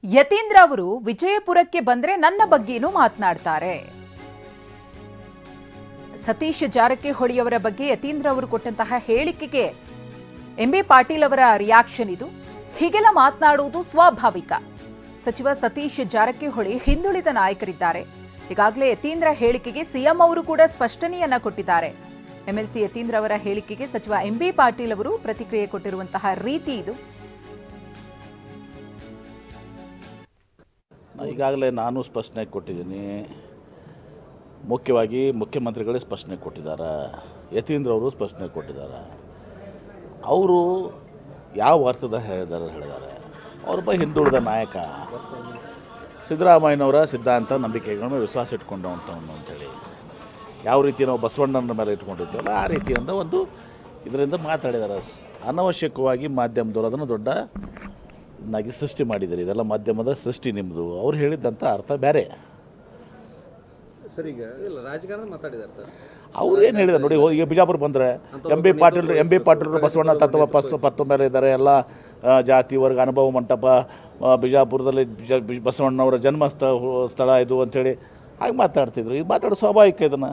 ಯತೀಂದ್ರ ಅವರು ವಿಜಯಪುರಕ್ಕೆ ಬಂದ್ರೆ ನನ್ನ ಬಗ್ಗೆನೂ ಮಾತನಾಡ್ತಾರೆ. ಸತೀಶ್ ಜಾರಕಿಹೊಳಿಯವರ ಬಗ್ಗೆ ಯತೀಂದ್ರ ಅವರು ಕೊಟ್ಟಂತಹ ಹೇಳಿಕೆಗೆ ಎಂಬಿ ಪಾಟೀಲ್ ಅವರ ರಿಯಾಕ್ಷನ್ ಇದು. ಹೀಗೆಲ್ಲ ಮಾತನಾಡುವುದು ಸ್ವಾಭಾವಿಕ. ಸಚಿವ ಸತೀಶ್ ಜಾರಕಿಹೊಳಿ ಹಿಂದುಳಿದ ನಾಯಕರಿದ್ದಾರೆ. ಈಗಾಗಲೇ ಯತೀಂದ್ರ ಹೇಳಿಕೆಗೆ ಸಿಎಂ ಅವರು ಕೂಡ ಸ್ಪಷ್ಟನೆಯನ್ನ ಕೊಟ್ಟಿದ್ದಾರೆ. ಎಂಎಲ್ಸಿ ಯತೀಂದ್ರ ಅವರ ಹೇಳಿಕೆಗೆ ಸಚಿವ ಎಂಬಿ ಪಾಟೀಲ್ ಅವರು ಪ್ರತಿಕ್ರಿಯೆ ಕೊಟ್ಟಿರುವಂತಹ ರೀತಿ ಇದು. ಈಗಾಗಲೇ ನಾನು ಸ್ಪಷ್ಟನೆ ಕೊಟ್ಟಿದ್ದೀನಿ. ಮುಖ್ಯವಾಗಿ ಮುಖ್ಯಮಂತ್ರಿಗಳೇ ಸ್ಪಷ್ಟನೆ ಕೊಟ್ಟಿದ್ದಾರೆ, ಯತೀಂದ್ರ ಅವರು ಸ್ಪಷ್ಟನೆ ಕೊಟ್ಟಿದ್ದಾರೆ. ಅವರು ಯಾವ ಅರ್ಥದ ಹೇಳಿದ್ದಾರೆ, ಅವರೊಬ್ಬ ಹಿಂದುಳಿದ ನಾಯಕ, ಸಿದ್ದರಾಮಯ್ಯನವರ ಸಿದ್ಧಾಂತ ನಂಬಿಕೆಗಳನ್ನು ವಿಶ್ವಾಸ ಇಟ್ಕೊಂಡವಂಥವನು ಅಂತೇಳಿ ಯಾವ ರೀತಿ ನಾವು ಬಸವಣ್ಣನ ಮೇಲೆ ಇಟ್ಕೊಂಡಿದ್ದೇವಲ್ಲ ಆ ರೀತಿಯಿಂದ ಒಂದು ಇದರಿಂದ ಮಾತಾಡಿದ್ದಾರೆ. ಅನವಶ್ಯಕವಾಗಿ ಮಾಧ್ಯಮದವರು ಅದನ್ನು ದೊಡ್ಡ ನಾಗಿ ಸೃಷ್ಟಿ ಮಾಡಿದ್ದಾರೆ. ಇದೆಲ್ಲ ಮಾಧ್ಯಮದ ಸೃಷ್ಟಿ ನಿಮ್ಮದು. ಅವ್ರು ಹೇಳಿದ್ದಂಥ ಅರ್ಥ ಬೇರೆ. ಸರ್ ಈಗ ಇಲ್ಲ ರಾಜಕಾರಣ ಮಾತಾಡಿದ್ದಾರೆ ಸರ್. ಅವ್ರು ಏನು ಹೇಳಿದ್ದಾರೆ ನೋಡಿ, ಈಗ ಬಿಜಾಪುರ ಬಂದರೆ ಎಂ ಬಿ ಪಾಟೀಲರು ಬಸವಣ್ಣ ತತ್ವ ಪತ್ತು ಮೇಲೆ ಇದ್ದಾರೆ. ಎಲ್ಲ ಜಾತಿ ವರ್ಗ ಅನುಭವ ಮಂಟಪ ಬಿಜಾಪುರದಲ್ಲಿ ಬಸವಣ್ಣವರ ಜನ್ಮ ಸ್ಥಳ ಇದು ಅಂಥೇಳಿ ಹಾಗೆ ಮಾತಾಡ್ತಿದ್ರು. ಈಗ ಮಾತಾಡೋ ಸ್ವಾಭಾವಿಕ ಇದನ್ನು